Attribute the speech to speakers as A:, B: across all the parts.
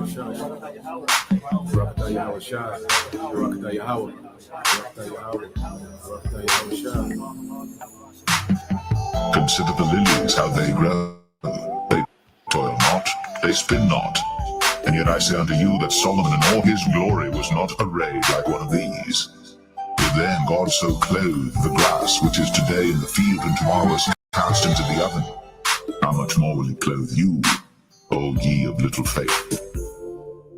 A: Consider the lilies, how they grow. They toil not, they spin not. And yet I say unto you that Solomon in all his glory was not arrayed like one of these. If then God so clothed the grass, which is today in the field and tomorrow is cast into the oven, how much more will he clothe you, O ye of little faith?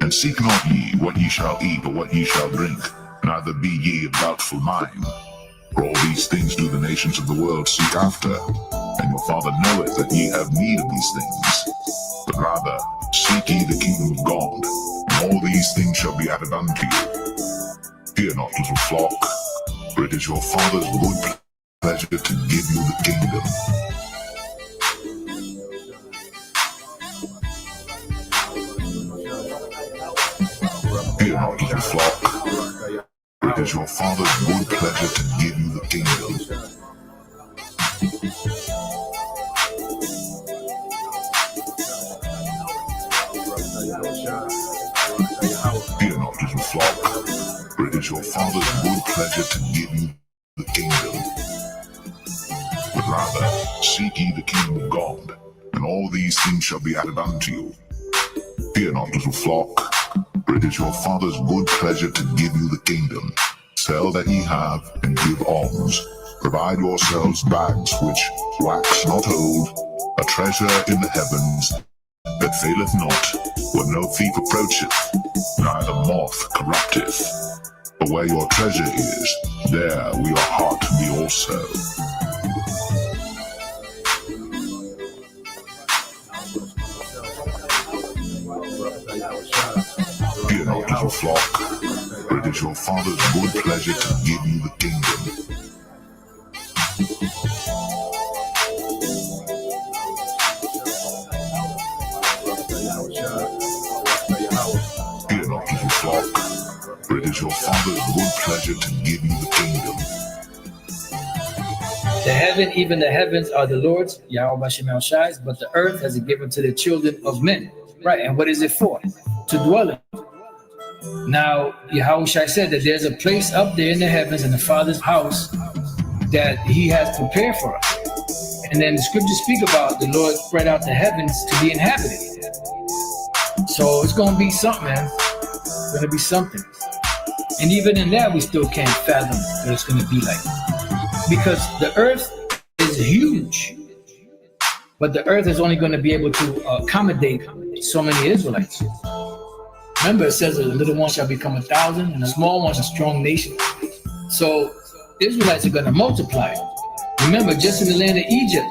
A: And seek not ye what ye shall eat or what ye shall drink, neither be ye of doubtful mind. For all these things do the nations of the world seek after, and your Father knoweth that ye have need of these things. But rather seek ye the kingdom of God, and all these things shall be added unto you. Fear not, little flock, for it is your Father's good pleasure to give you the kingdom. Fear not, little flock, for it is your Father's good pleasure to give you the kingdom. Fear not, little flock, for it is your Father's good pleasure to give you the kingdom. But rather, seek ye the kingdom of God, and all these things shall be added unto you. Fear not, little flock, for it is your Father's good pleasure to give you the kingdom. Sell that ye have, and give alms. Provide yourselves bags which wax not old, a treasure in the heavens that faileth not, where no thief approacheth, neither moth corrupteth. For where your treasure is, there will your heart be also. Fear not, little flock, for it is your Father's good pleasure to give you the kingdom. Fear not, little flock, for it is your Father's good pleasure to give you the kingdom.
B: The heaven, even the heavens, are the Lord's, Yahweh Shem Shai's, but the earth has it given to the children of men. Right, and what is it for? To dwell in. Now, Yahweh Shai said that there's a place up there in the heavens in the Father's house that he has prepared for us. And then the scriptures speak about the Lord spread out the heavens to be inhabited. So it's going to be something, man. It's going to be something. And even in that, we still can't fathom what it's going to be like. Because the earth is huge. But the earth is only going to be able to accommodate so many Israelites. Remember, it says that the little one shall become 1,000 and the small one a strong nation. So Israelites are going to multiply. Remember, just in the land of Egypt,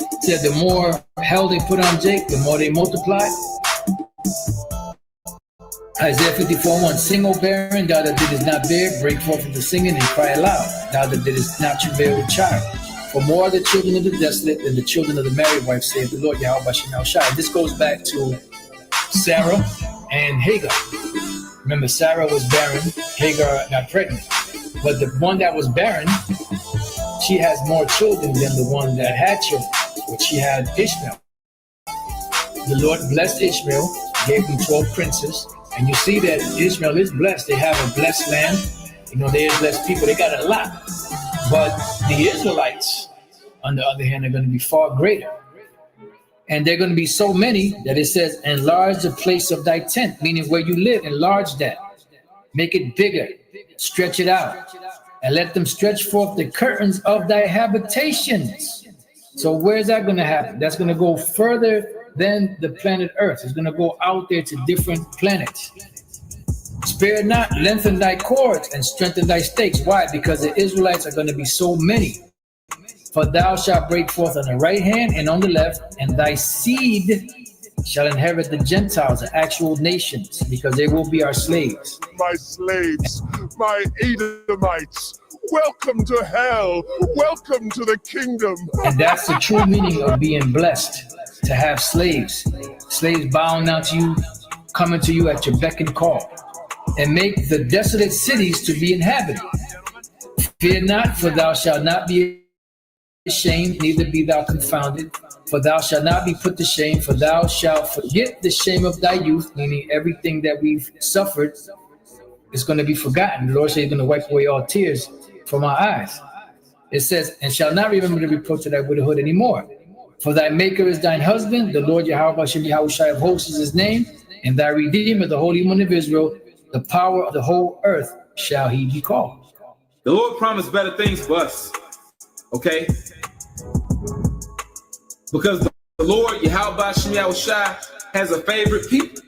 B: it said the more hell they put on Jake, the more they multiply. Isaiah 54:1, sing, O barren, thou that didst not bear, break forth into singing and cry aloud, thou that didst not travail with child. For more are the children of the desolate than the children of the married wife, saith the Lord Yahweh Shem Shai. This goes back to Sarah and Hagar. Remember, Sarah was barren, Hagar got pregnant. But the one that was barren, she has more children than the one that had children, but she had Ishmael. The Lord blessed Ishmael, gave him 12 princes, and you see that Ishmael is blessed. They have a blessed land. You know, they're blessed people. They got a lot. But the Israelites, on the other hand, are going to be far greater. And they're going to be so many that it says, enlarge the place of thy tent, meaning where you live, enlarge that. Make it bigger, stretch it out, and let them stretch forth the curtains of thy habitations. So where's that going to happen? That's going to go further than the planet Earth. It's going to go out there to different planets. Spare not, lengthen thy cords, and strengthen thy stakes. Why? Because the Israelites are going to be so many. For thou shalt break forth on the right hand and on the left, and thy seed shall inherit the Gentiles, the actual nations, because they will be our slaves.
C: My slaves, my Edomites, welcome to hell, welcome to the kingdom.
B: And that's the true meaning of being blessed, to have slaves. Slaves bowing down to you, coming to you at your beck and call, and make the desolate cities to be inhabited. Fear not, for thou shalt not be ashamed, neither be thou confounded, for thou shalt not be put to shame, for thou shalt forget the shame of thy youth, meaning everything that we've suffered is going to be forgotten. The Lord said he's going to wipe away all tears from our eyes. It says, and shall not remember the reproach of thy widowhood anymore. For thy maker is thine husband, the Lord Yahweh Shem Yahushai of hosts is his name, and thy Redeemer, the Holy One of Israel, the power of the whole earth shall he be called.
D: The Lord promised better things for us, okay? Because the Lord Yahweh Shem Yahushai has a favorite people.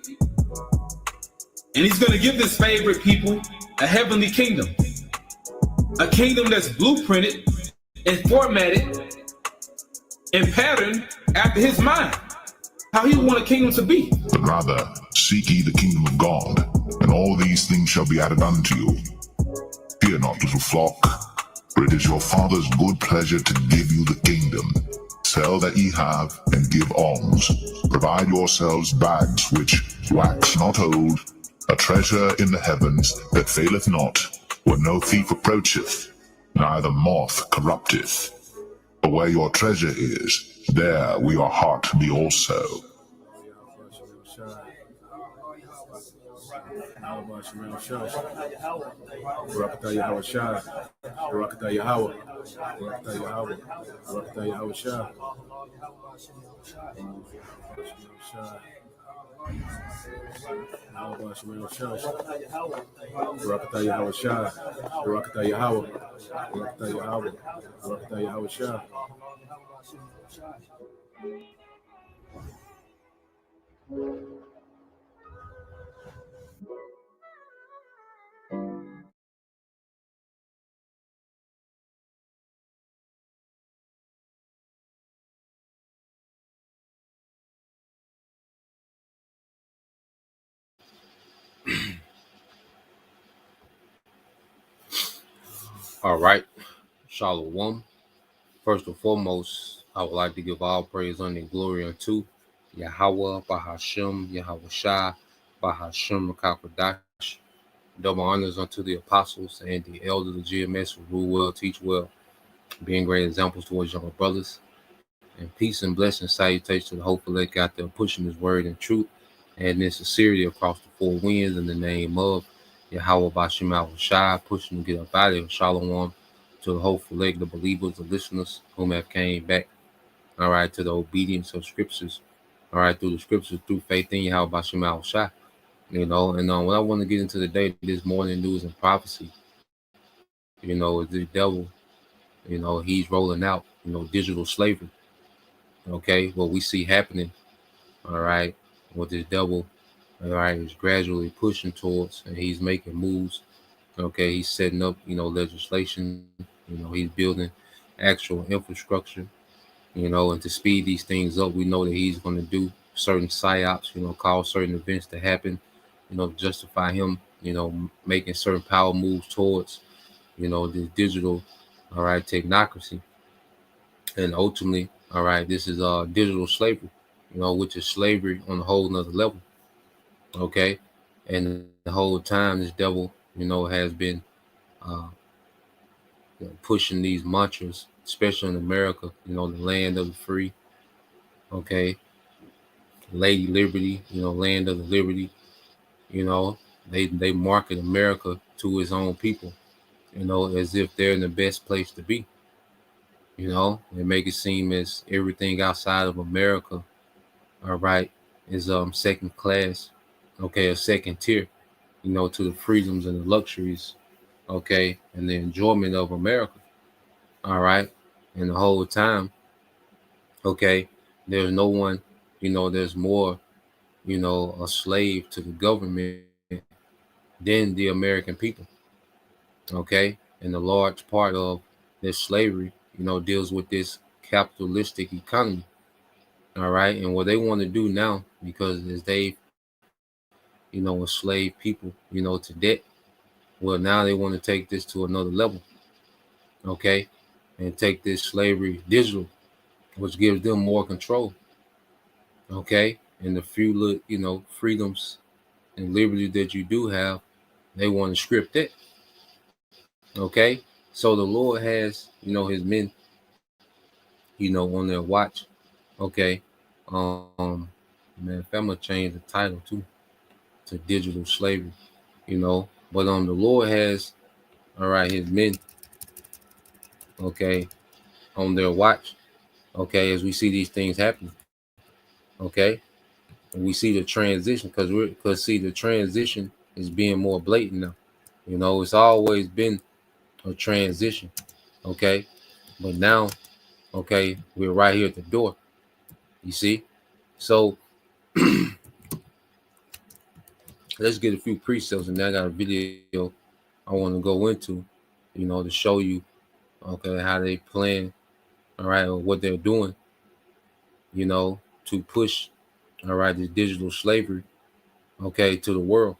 D: And he's going to give this favorite people a heavenly kingdom. A kingdom that's blueprinted and formatted and patterned after his mind. How he want a kingdom to be.
A: But rather, seek ye the kingdom of God, and all these things shall be added unto you. Fear not, little flock, for it is your Father's good pleasure to give you the kingdom. Sell that ye have, and give alms. Provide yourselves bags which wax not old, a treasure in the heavens that faileth not, where no thief approacheth, neither moth corrupteth. For where your treasure is, there will your heart be also.
E: All right, Shalom. First and foremost, I would like to give all praise, honor, and glory unto Yahweh, Bahashem, Yahweh Shai, Bahashem, Rakakwadash. Double honors unto the apostles and the elders of GMS who rule well, teach well, being great examples towards younger brothers. And peace and blessing salutations to the hopeful elect out there pushing his word and truth and in sincerity across the four winds in the name of Yahweh Bashim Shai, pushing to get up out of here. Shalom to the hopeful elect, the believers, the listeners whom have came back, all right, to the obedience of scriptures, all right, through the scriptures, through faith in Yahweh Bashim Shai. You know, and what I want to get into today, this morning news and prophecy, you know, is the devil, you know, he's rolling out, you know, digital slavery. Okay, what we see happening, all right, what this devil, all right, is gradually pushing towards, and he's making moves. Okay, he's setting up, you know, legislation, you know, he's building actual infrastructure, you know, and to speed these things up, we know that he's going to do certain psyops, you know, cause certain events to happen, you know, justify him, you know, making certain power moves towards, you know, this digital, all right, technocracy. And ultimately, all right, this is digital slavery, you know, which is slavery on a whole nother level. Okay. And the whole time this devil, you know, has been you know, pushing these mantras, especially in America, you know, the land of the free. Okay. Lady Liberty, you know, land of the liberty. You know, they market America to its own people, you know, as if they're in the best place to be. You know, they make it seem as everything outside of America, all right, is second class, okay, a second tier, you know, to the freedoms and the luxuries, okay, and the enjoyment of America, all right, and the whole time, okay, there's no one, you know, there's more, you know, a slave to the government than the American people, okay, and a large part of this slavery, you know, deals with this capitalistic economy. All right. And what they want to do now, because as they, you know, enslave people, you know, to debt, well, now they want to take this to another level. Okay. And take this slavery digital, which gives them more control. Okay. And the few, you know, freedoms and liberty that you do have, they want to script it. Okay. So the Lord has, you know, his men, on their watch. Okay. Man, if I'm gonna change the title too to digital slavery, but the Lord has, all right, his men, okay, on their watch, okay, as we see these things happen, okay, and we see the transition because see the transition is being more blatant now. It's always been a transition, okay, but now, okay, we're right here at the door. You see, so let's get a few precepts, and then I got a video I want to go into, to show you, okay, how they plan, all right, or what they're doing, to push, all right, this digital slavery, okay, to the world,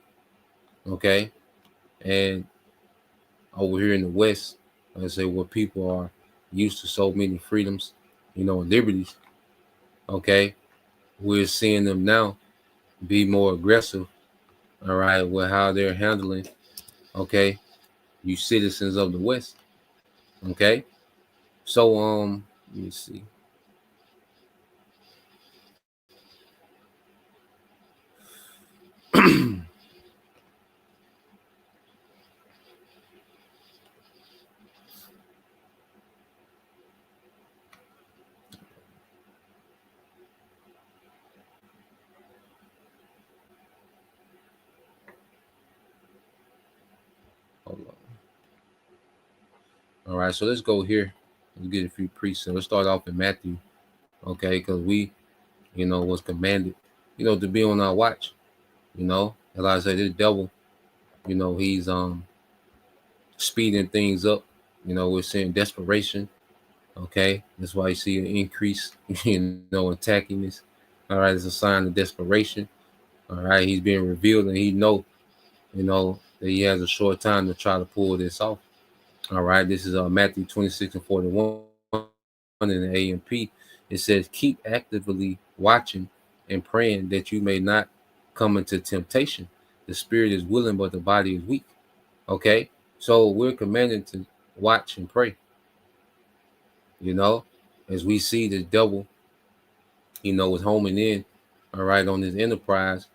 E: okay, and over here in the West, like I say, where people are used to so many freedoms, and liberties, okay, we're seeing them now be more aggressive, all right, with how they're handling, okay, you citizens of the West, okay. So let me see. Hold on. All right, so let's go here. Let's get a few precepts. Let's start off in Matthew, okay, because we, was commanded, to be on our watch, As I said, this devil, he's speeding things up. We're seeing desperation. Okay, that's why you see an increase, attacking. All right, it's a sign of desperation. All right, he's being revealed, and he that he has a short time to try to pull this off. All right, this is Matthew 26:41 in the AMP. It says, "Keep actively watching and praying that you may not come into temptation. The spirit is willing, but the body is weak." Okay, so we're commanded to watch and pray. As we see the devil, is homing in, all right, on this enterprise.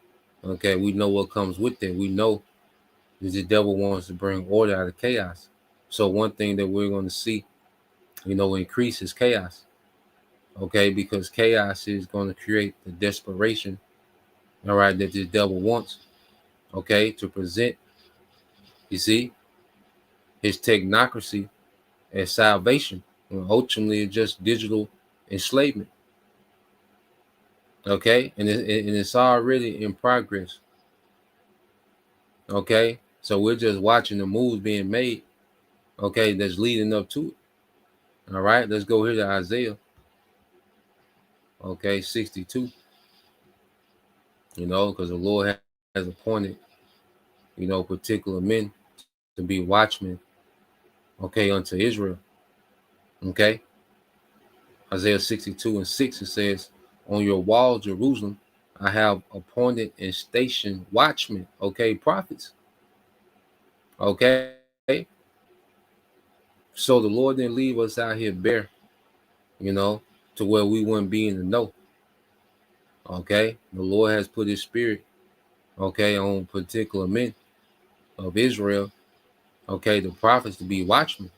E: Okay, we know what comes with that. We know that the devil wants to bring order out of chaos. So one thing that we're going to see, increase is chaos. Okay, because chaos is going to create the desperation, all right, that the devil wants, okay, to present, you see, his technocracy as salvation, and ultimately just digital enslavement. Okay, and it's already in progress. Okay, so we're just watching the moves being made, okay, that's leading up to it. All right, let's go here to Isaiah, okay, 62, because the Lord has appointed, particular men to be watchmen, okay, unto Israel. Okay, Isaiah 62:6, it says, "On your wall, Jerusalem, I have appointed and stationed watchmen," okay, prophets. Okay, so the Lord didn't leave us out here bare, to where we wouldn't be in the know. Okay, the Lord has put his spirit, okay, on particular men of Israel, okay, the prophets, to be watchmen,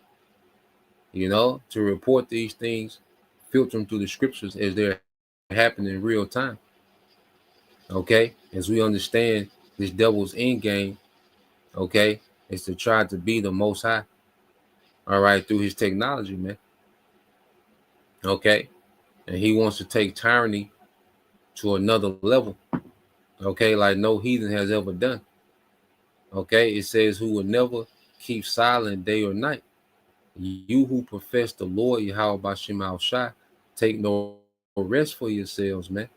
E: to report these things, filter them through the scriptures as they're happening in real time. Okay, as we understand this devil's end game, okay, is to try to be the Most High, all right, through his technology, man. Okay, and he wants to take tyranny to another level, okay, like no heathen has ever done. Okay, it says, "Who will never keep silent day or night. You who profess the Lord Yahweh Bashim Al-Shai, take no rest for yourselves, man."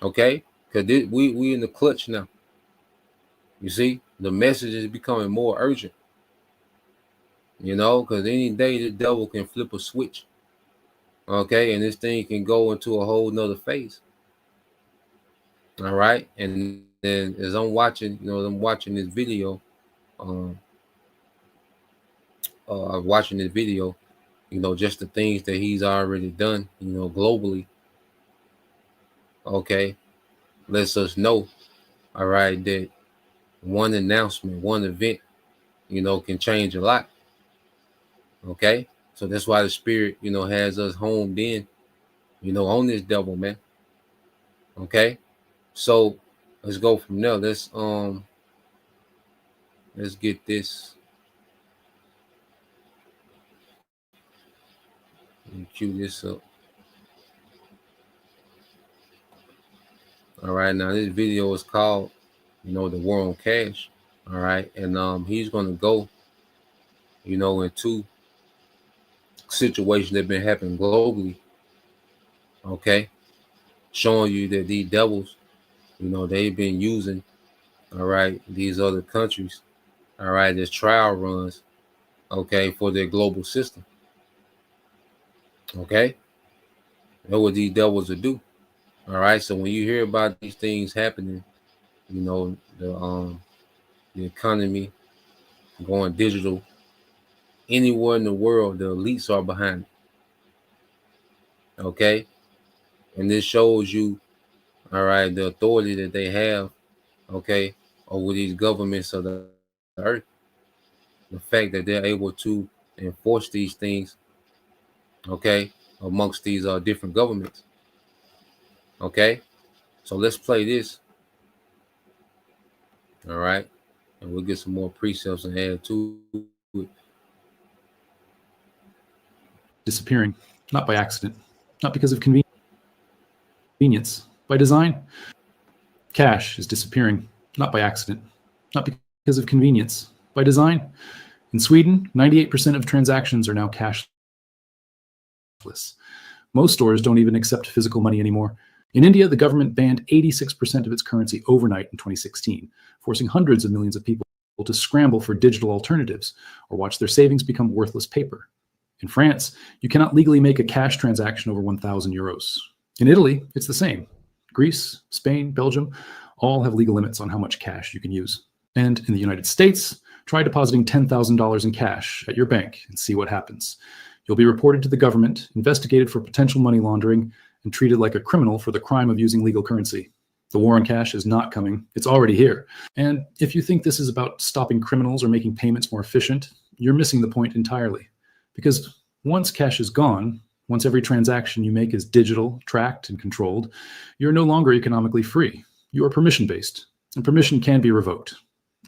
E: Okay, because we in the clutch now. You see, the message is becoming more urgent. Because any day the devil can flip a switch. Okay, and this thing can go into a whole nother phase. All right, and then as I'm watching, I'm watching this video. I'm watching this video, you know, just the things that he's already done, you know, globally, okay, lets us know, all right, that one announcement, one event, you know, can change a lot. Okay. So that's why the spirit, you know, has us homed in, you know, on this devil, man. Okay. So let's go from there. Let's get this. Let me cue this up. All right. Now this video is called, you know, the war on cash. All right. And he's gonna go, you know, into situations that have been happening globally. Okay. Showing you that these devils, you know, they've been using, all right, these other countries, all right, as trial runs, okay, for their global system. Okay. That's what these devils will do. All right. So when you hear about these things happening, you know, the economy going digital, anywhere in the world, the elites are behind it. Okay. And this shows you, all right, the authority that they have, okay, over these governments of the earth. The fact that they're able to enforce these things, okay, amongst these different governments. Okay. So let's play this. All right. And we'll get some more precepts and add to it.
F: Disappearing, not by accident, not because of convenience, by design. Cash is disappearing, not by accident, not because of convenience, by design. In Sweden, 98% of transactions are now cashless. Most stores don't even accept physical money anymore. In India, the government banned 86% of its currency overnight in 2016, forcing hundreds of millions of people to scramble for digital alternatives or watch their savings become worthless paper. In France, you cannot legally make a cash transaction over 1,000 euros. In Italy, it's the same. Greece, Spain, Belgium, all have legal limits on how much cash you can use. And in the United States, try depositing $10,000 in cash at your bank and see what happens. You'll be reported to the government, investigated for potential money laundering, and treated like a criminal for the crime of using legal currency. The war on cash is not coming. It's already here. And if you think this is about stopping criminals or making payments more efficient, you're missing the point entirely. Because once cash is gone, once every transaction you make is digital, tracked, and controlled, you're no longer economically free. You are permission-based, and permission can be revoked.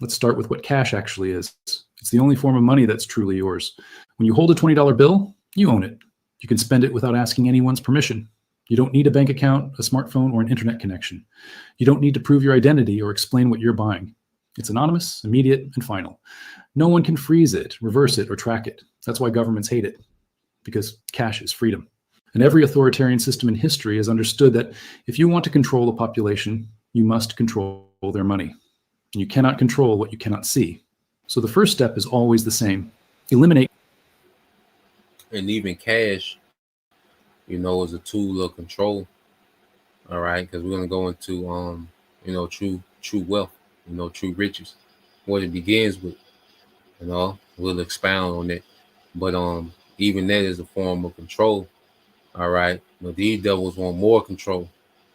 F: Let's start with what cash actually is. It's the only form of money that's truly yours. When you hold a $20 bill, you own it. You can spend it without asking anyone's permission. You don't need a bank account, a smartphone, or an internet connection. You don't need to prove your identity or explain what you're buying. It's anonymous, immediate, and final. No one can freeze it, reverse it, or track it. That's why governments hate it, because cash is freedom. And every authoritarian system in history has understood that if you want to control a population, you must control their money. And you cannot control what you cannot see. So the first step is always the same. Eliminate.
E: And even cash, you know, is a tool of control. All right. Because we're going to go into, you know, true wealth, you know, true riches. What it begins with, you know, we'll expound on it. But even that is a form of control. All right. But these devils want more control.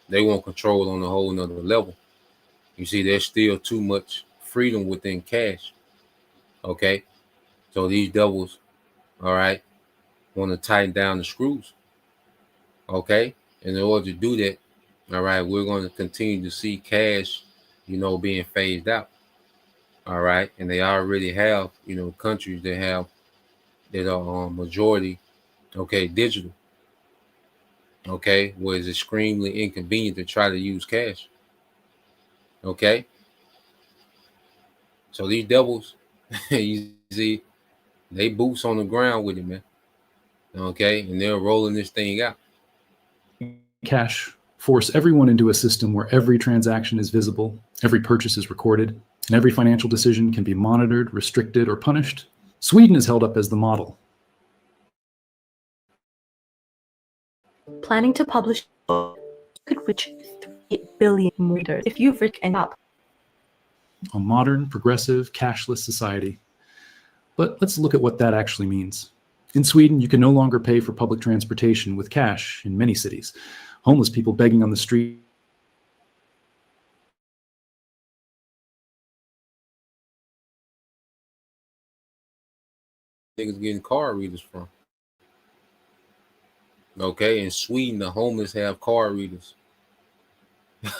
E: They want control on a whole nother level. You see, there's still too much freedom within cash. Okay. So these devils, all right, want to tighten down the screws. Okay. And in order to do that, all right, we're going to continue to see cash, you know, being phased out. All right. And they already have, you know, countries that are majority, okay, digital. Okay. Where it's extremely inconvenient to try to use cash. Okay. So these devils, you see, they boots on the ground with it, man. Okay. And they're rolling this thing out.
F: Cash force everyone into a system where every transaction is visible, every purchase is recorded, and every financial decision can be monitored, restricted, or punished. Sweden is held up as the model.
G: Planning to publish a book could reach 3 billion readers if you've written up.
F: A modern, progressive, cashless society. But let's look at what that actually means. In Sweden, you can no longer pay for public transportation with cash in many cities. Homeless people begging on the street
E: niggas getting card readers from. Okay, in Sweden, the homeless have card readers.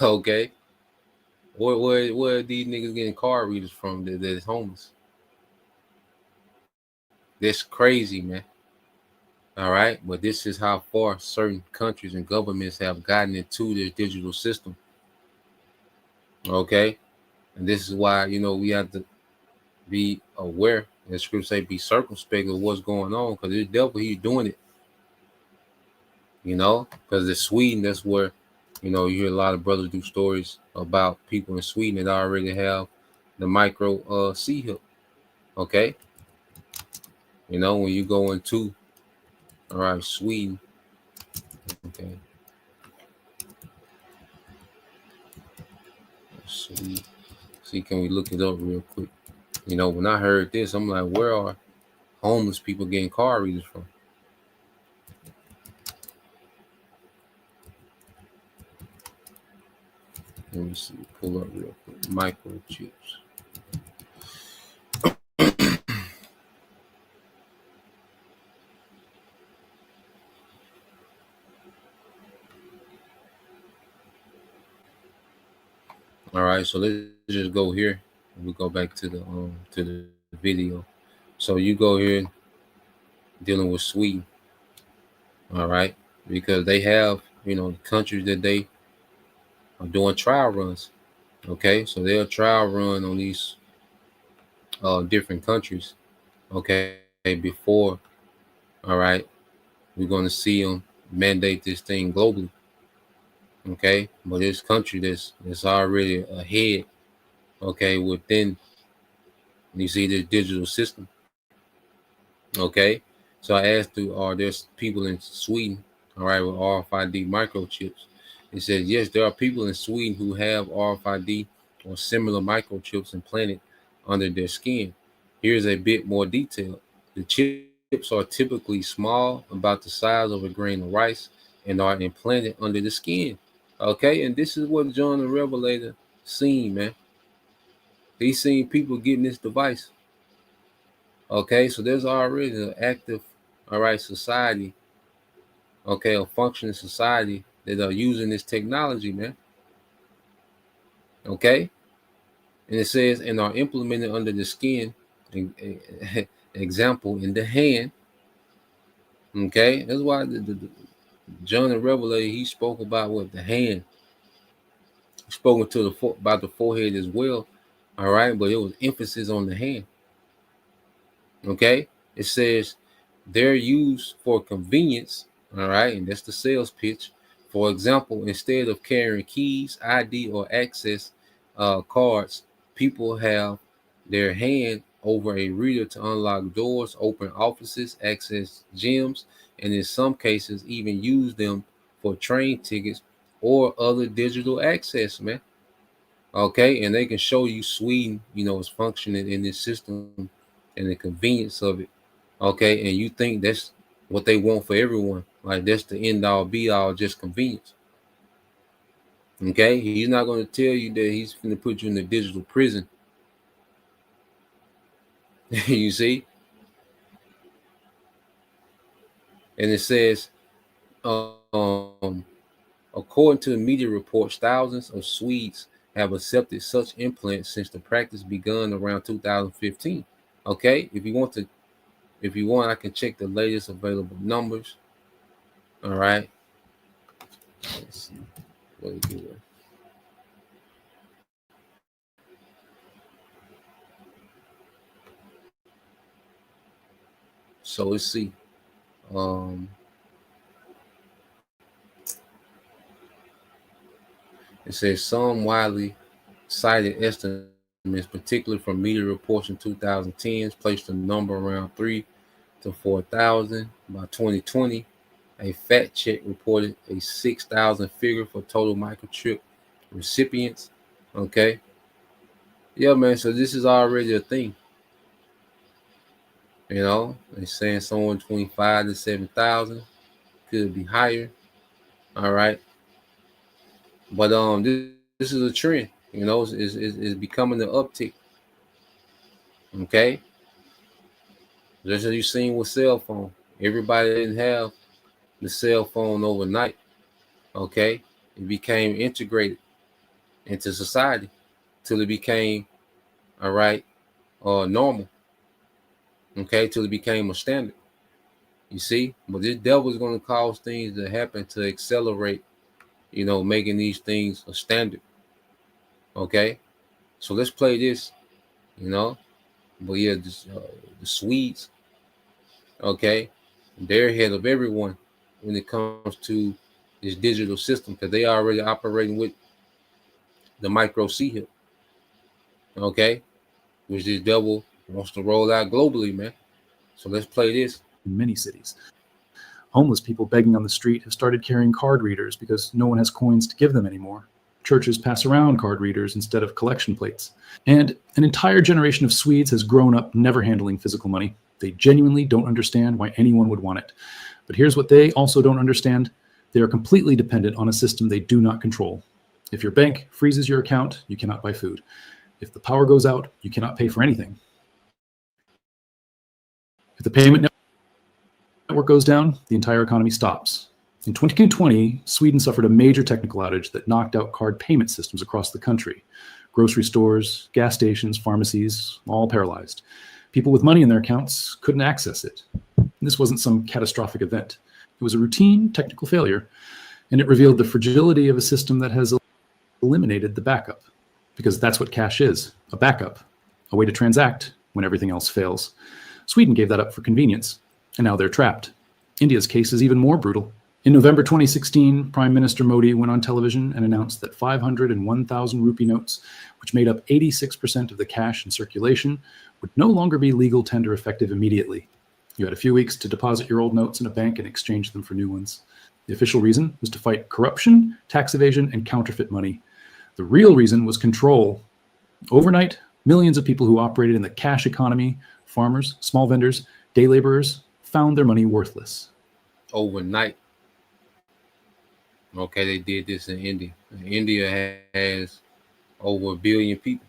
E: Okay, where are these niggas getting card readers from that's homeless? That's crazy, man. All right, but this is how far certain countries and governments have gotten into their digital system. Okay, and this is why we have to be aware. The scripture say, "Be circumspect of what's going on," because the devil he's doing it. Because in Sweden, that's where you hear a lot of brothers do stories about people in Sweden that already have the micro C-hip. Okay, when you go into Sweden. Okay, see, can we look it up real quick? When I heard this, I'm like, where are homeless people getting car readers from? Let me see, pull up real quick. Microchips. All right, so let's just go here. We go back to the video. So you go here dealing with Sweden. All right, because they have the countries that they are doing trial runs. Okay, so they'll trial run on these different countries. Okay, before we're going to see them mandate this thing globally. Okay, but this country that's already ahead. Okay, within you see this digital system. Okay, so I asked you, are there people in Sweden, with RFID microchips? It says yes, there are people in Sweden who have RFID or similar microchips implanted under their skin. Here's a bit more detail. The chips are typically small, about the size of a grain of rice, and are implanted under the skin. Okay, and this is what John the Revelator seen, man. He seen people getting this device. Okay, so there's already an active, society, a functioning society that are using this technology, man. Okay, and it says, and are implemented under the skin, example, in the hand. Okay, that's why the John the Revelator, he spoke about what the hand. He spoke about the forehead as well. All right, but it was emphasis on the hand. Okay, it says they're used for convenience. All right, and that's the sales pitch. For example, instead of carrying keys, ID, or access cards, people have their hand over a reader to unlock doors, open offices, access gyms, and in some cases even use them for train tickets or other digital access, man. Okay, and they can show you Sweden, is functioning in this system and the convenience of it. Okay, and you think that's what they want for everyone. Like that's the end all be all, just convenience. Okay, he's not going to tell you that he's going to put you in a digital prison. You see? And it says, according to the media reports, thousands of Swedes have accepted such implants since the practice begun around 2015. Okay, if you want, I can check the latest available numbers. All right. Let's see what we do. So let's see. It says some widely cited estimates, particularly from media reports in 2010s, placed the number around 3,000 to 4,000 by 2020. A fact check reported a 6,000 figure for total microchip recipients. Okay. Yeah, man. So this is already a thing. You know, they're saying somewhere between 5 to 7,000, could be higher. All right, but this is a trend. You know, it's becoming an uptick. Okay, just as you seen with cell phone, everybody didn't have the cell phone overnight. Okay, it became integrated into society till it became all right normal. Okay, till it became a standard. You see, but this devil is going to cause things to happen to accelerate, you know, making these things a standard. Okay, so let's play this, you know. But yeah, the Swedes, okay, they're ahead of everyone when it comes to this digital system because they are already operating with the micro C hip, okay, which this devil wants to roll out globally, man. So let's play this.
F: In many cities, homeless people begging on the street have started carrying card readers because no one has coins to give them anymore. Churches pass around card readers instead of collection plates. And an entire generation of Swedes has grown up never handling physical money. They genuinely don't understand why anyone would want it. But here's what they also don't understand. They are completely dependent on a system they do not control. If your bank freezes your account, you cannot buy food. If the power goes out, you cannot pay for anything. If the payment network goes down, the entire economy stops. In 2020, Sweden suffered a major technical outage that knocked out card payment systems across the country. Grocery stores, gas stations, pharmacies, all paralyzed. People with money in their accounts couldn't access it. This wasn't some catastrophic event. It was a routine technical failure, and it revealed the fragility of a system that has eliminated the backup. Because that's what cash is, a backup, a way to transact when everything else fails. Sweden gave that up for convenience, and now they're trapped. India's case is even more brutal. In November 2016, Prime Minister Modi went on television and announced that 501,000 rupee notes, which made up 86% of the cash in circulation, would no longer be legal tender effective immediately. You had a few weeks to deposit your old notes in a bank and exchange them for new ones. The official reason was to fight corruption, tax evasion, and counterfeit money. The real reason was control. Overnight, millions of people who operated in the cash economy, farmers, small vendors, day laborers, found their money worthless.
E: Overnight. Okay, they did this in India. India has over 1 billion people.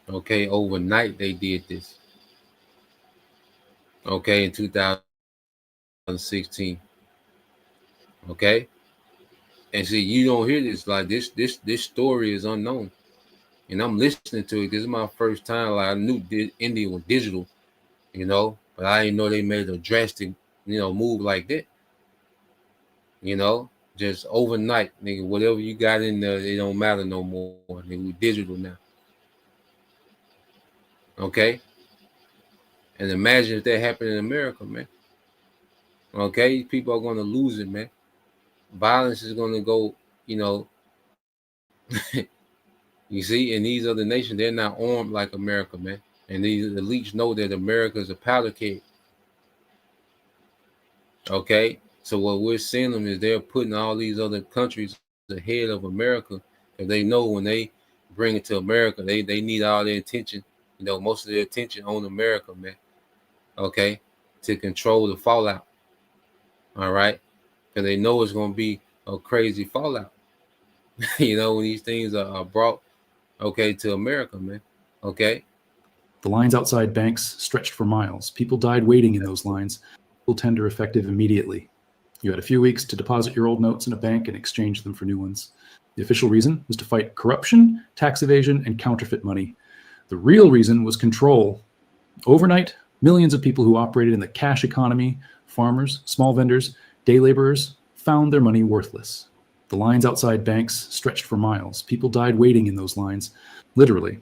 E: Okay, overnight they did this. Okay, in 2016. Okay, and see, you don't hear this like this story is unknown, and I'm listening to it. This is my first time. Like I knew India was digital, you know, but I didn't know they made a drastic, you know, move like that. You know, just overnight, nigga, whatever you got in there, it don't matter no more. Nigga, we digital now. Okay? And imagine if that happened in America, man. Okay? People are going to lose it, man. Violence is going to go, you know. You see, in these other nations, they're not armed like America, man. And these elites know that America is a powder keg. Okay? So what we're seeing them is they're putting all these other countries ahead of America because they know when they bring it to America, they need all their attention, you know, most of their attention on America, man. Okay, to control the fallout. All right, because they know it's going to be a crazy fallout. You know, when these things are brought, okay, to America, man. Okay.
F: The lines outside banks stretched for miles. People died waiting in those lines. Legal tender effective immediately. You had a few weeks to deposit your old notes in a bank and exchange them for new ones. The official reason was to fight corruption, tax evasion, and counterfeit money. The real reason was control. Overnight, millions of people who operated in the cash economy, farmers, small vendors, day laborers, found their money worthless. The lines outside banks stretched for miles. People died waiting in those lines, literally.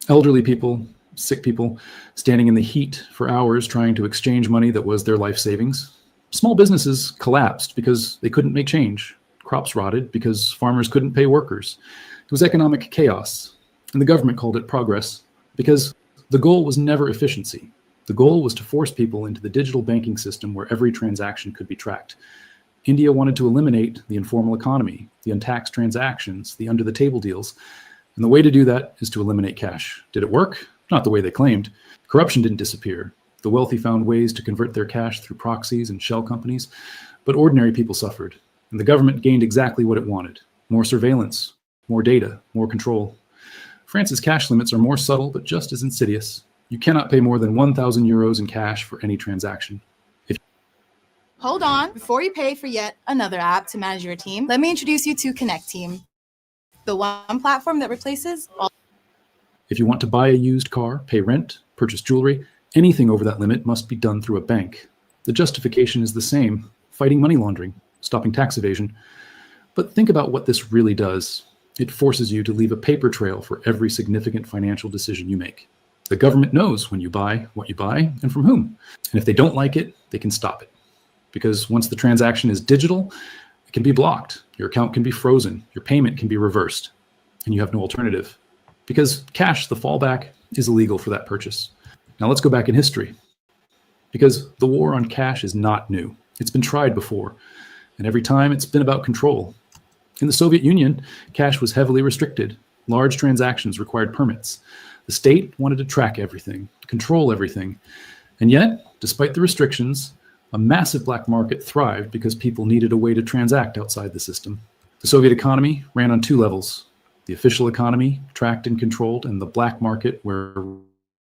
F: Elderly people, sick people, standing in the heat for hours trying to exchange money that was their life savings. Small businesses collapsed because they couldn't make change. Crops rotted because farmers couldn't pay workers. It was economic chaos, and the government called it progress because the goal was never efficiency. The goal was to force people into the digital banking system where every transaction could be tracked. India wanted to eliminate the informal economy, the untaxed transactions, the under-the-table deals, and the way to do that is to eliminate cash. Did it work? Not the way they claimed. Corruption didn't disappear. The wealthy found ways to convert their cash through proxies and shell companies, but ordinary people suffered, and the government gained exactly what it wanted: more surveillance, more data, more control. France's cash limits are more subtle, but just as insidious. You cannot pay more than 1,000 euros in cash for any transaction.
H: Hold on. Before you pay for yet another app to manage your team, let me introduce you to Connect Team, the one platform that replaces all.
F: If you want to buy a used car, pay rent, purchase jewelry, anything over that limit must be done through a bank. The justification is the same: fighting money laundering, stopping tax evasion. But think about what this really does. It forces you to leave a paper trail for every significant financial decision you make. The government knows when you buy, what you buy, and from whom. And if they don't like it, they can stop it. Because once the transaction is digital, it can be blocked. Your account can be frozen. Your payment can be reversed. And you have no alternative. Because cash, the fallback, is illegal for that purchase. Now let's go back in history. Because the war on cash is not new. It's been tried before. And every time it's been about control. In the Soviet Union, cash was heavily restricted. Large transactions required permits. The state wanted to track everything, control everything. And yet, despite the restrictions, a massive black market thrived because people needed a way to transact outside the system. The Soviet economy ran on two levels: the official economy, tracked and controlled, and the black market, where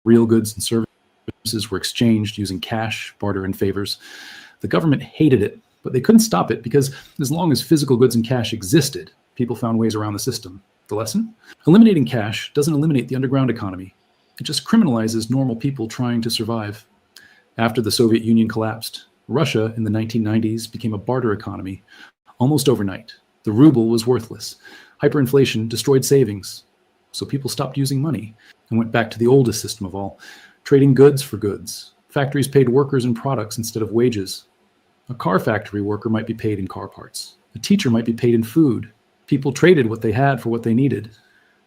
F: real goods and services were exchanged using cash, barter, and favors. The government hated it, but they couldn't stop it because as long as physical goods and cash existed, people found ways around the system. The lesson? Eliminating cash doesn't eliminate the underground economy. It just criminalizes normal people trying to survive. After the Soviet Union collapsed, Russia in the 1990s became a barter economy almost overnight. The ruble was worthless. Hyperinflation destroyed savings. So people stopped using money and went back to the oldest system of all, trading goods for goods. Factories paid workers in products instead of wages. A car factory worker might be paid in car parts. A teacher might be paid in food. People traded what they had for what they needed.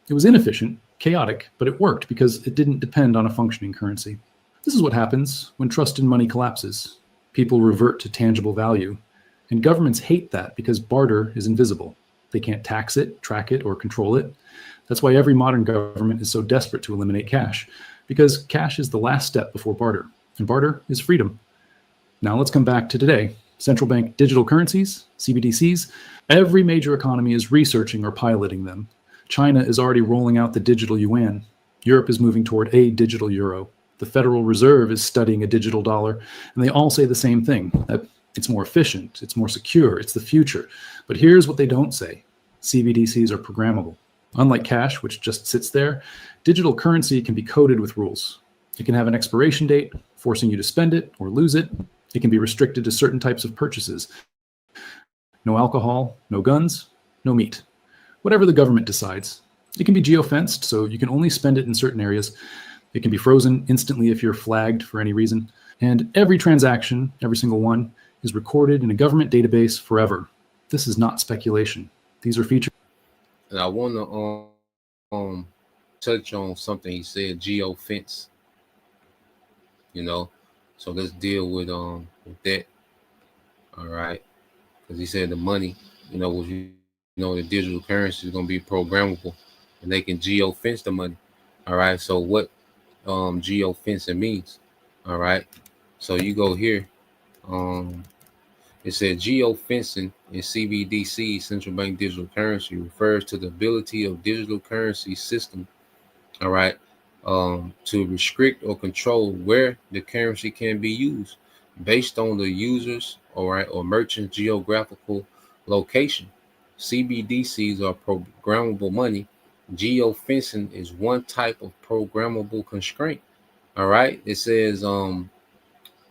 F: It was inefficient, chaotic, but it worked because it didn't depend on a functioning currency. This is what happens when trust in money collapses. People revert to tangible value. And governments hate that because barter is invisible. They can't tax it, track it, or control it. That's why every modern government is so desperate to eliminate cash, because cash is the last step before barter, and barter is freedom. Now let's come back to today. Central bank digital currencies, CBDCs. Every major economy is researching or piloting them. China is already rolling out the digital yuan. Europe is moving toward a digital euro. The Federal Reserve is studying a digital dollar, and they all say the same thing, that it's more efficient, it's more secure, it's the future. But here's what they don't say. CBDCs are programmable. Unlike cash, which just sits there, digital currency can be coded with rules. It can have an expiration date, forcing you to spend it or lose it. It can be restricted to certain types of purchases. No alcohol, no guns, no meat. Whatever the government decides. It can be geofenced, so you can only spend it in certain areas. It can be frozen instantly if you're flagged for any reason. And every transaction, every single one, is recorded in a government database forever. This is not speculation. These are features.
E: And I want to touch on something he said, geofence. So let's deal with that. All right, because he said the money, the digital currency is going to be programmable, and they can geofence the money. All right, so what geofencing means? All right, so you go here. It said geofencing in CBDC, central bank digital currency, refers to the ability of digital currency system, all right, to restrict or control where the currency can be used based on the user's, all right, or merchant's geographical location. CBDCs are programmable money. Geofencing is one type of programmable constraint. All right, it says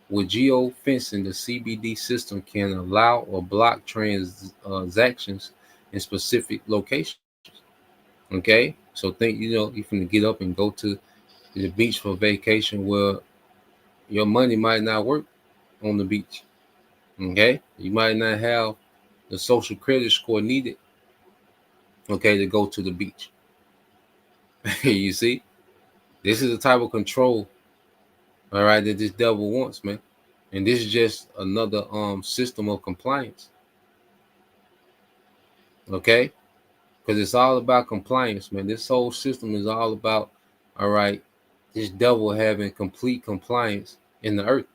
E: with geofencing, the CBD system can allow or block transactions in specific locations. Okay, so think you can get up and go to the beach for vacation where your money might not work on the beach. Okay, you might not have the social credit score needed, okay, to go to the beach. You see, this is the type of control, all right, that this devil wants, man. And this is just another system of compliance. Okay, because it's all about compliance, man. This whole system is all about, all right, this devil having complete compliance in the earth.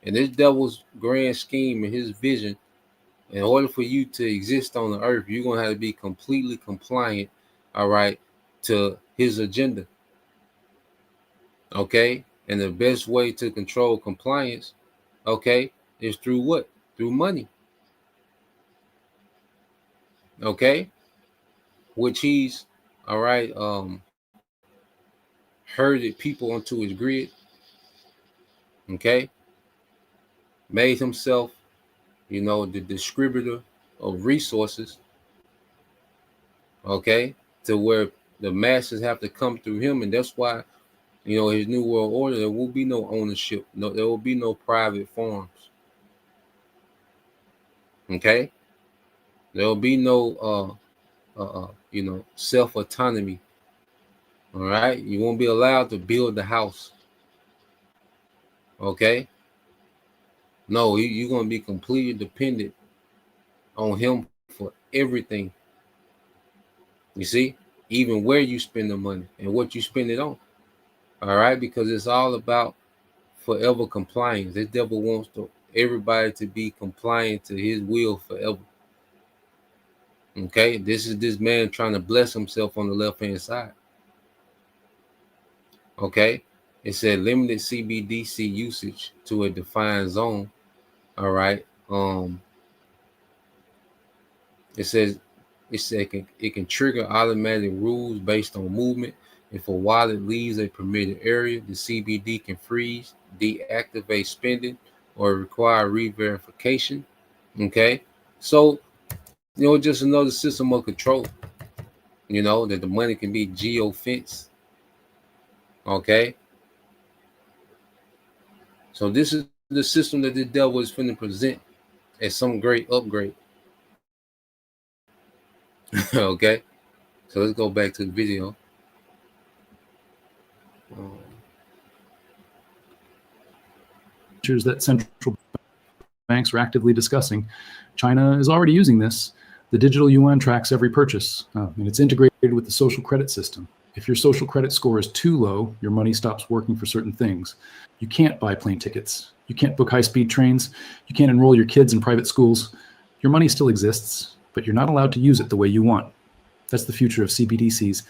E: And this devil's grand scheme and his vision, in order for you to exist on the earth, you're going to have to be completely compliant, all right, to his agenda. Okay? And the best way to control compliance, okay, is through what? Through money. Okay? Which he's, all right, herded people onto his grid. Okay? Made himself, the distributor of resources. Okay? To where the masses have to come through him. And that's why, his new world order, there will be no ownership. No, there will be no private farms. Okay? There will be no self-autonomy. All right? You won't be allowed to build the house. Okay? No, you're going to be completely dependent on him for everything. You see? Even where you spend the money and what you spend it on. All right? Because it's all about forever compliance. This devil wants everybody to be compliant to his will forever. Okay? This is this man trying to bless himself on the left-hand side. Okay? It said limited CBDC usage to a defined zone. All right. It said it can trigger automatic rules based on movement. If a wallet leaves a permitted area, the CBD can freeze, deactivate spending, or require re-verification. Okay. So, just another system of control. That the money can be geo-fenced. Okay. So this is the system that the devil is finna present as some great upgrade. Okay. So let's go back to the video.
F: That central banks are actively discussing. China is already using this. The digital yuan tracks every purchase, and it's integrated with the social credit system. If your social credit score is too low, your money stops working for certain things. You can't buy plane tickets. You can't book high-speed trains. You can't enroll your kids in private schools. Your money still exists, but you're not allowed to use it the way you want. That's the future of CBDCs,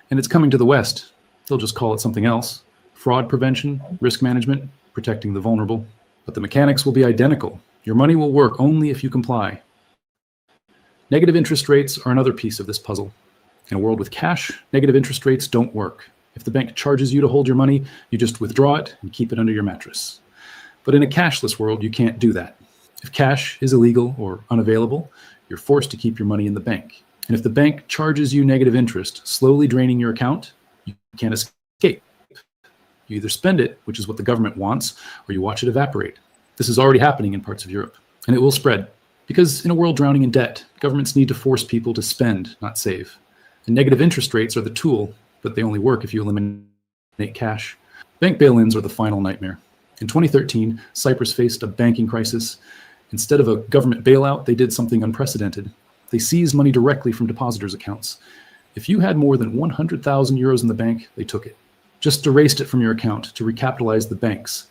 F: and it's coming to the West. They'll just call it something else. Fraud prevention, risk management, protecting the vulnerable. But the mechanics will be identical. Your money will work only if you comply. Negative interest rates are another piece of this puzzle. In a world with cash, negative interest rates don't work. If the bank charges you to hold your money, you just withdraw it and keep it under your mattress. But in a cashless world, you can't do that. If cash is illegal or unavailable, you're forced to keep your money in the bank. And if the bank charges you negative interest, slowly draining your account, you can't escape. You either spend it, which is what the government wants, or you watch it evaporate. This is already happening in parts of Europe, and it will spread. Because in a world drowning in debt, governments need to force people to spend, not save. And negative interest rates are the tool, but they only work if you eliminate cash. Bank bail-ins are the final nightmare. In 2013, Cyprus faced a banking crisis. Instead of a government bailout, they did something unprecedented. They seized money directly from depositors' accounts. If you had more than 100,000 euros in the bank, they took it. Just erased it from your account to recapitalize the banks.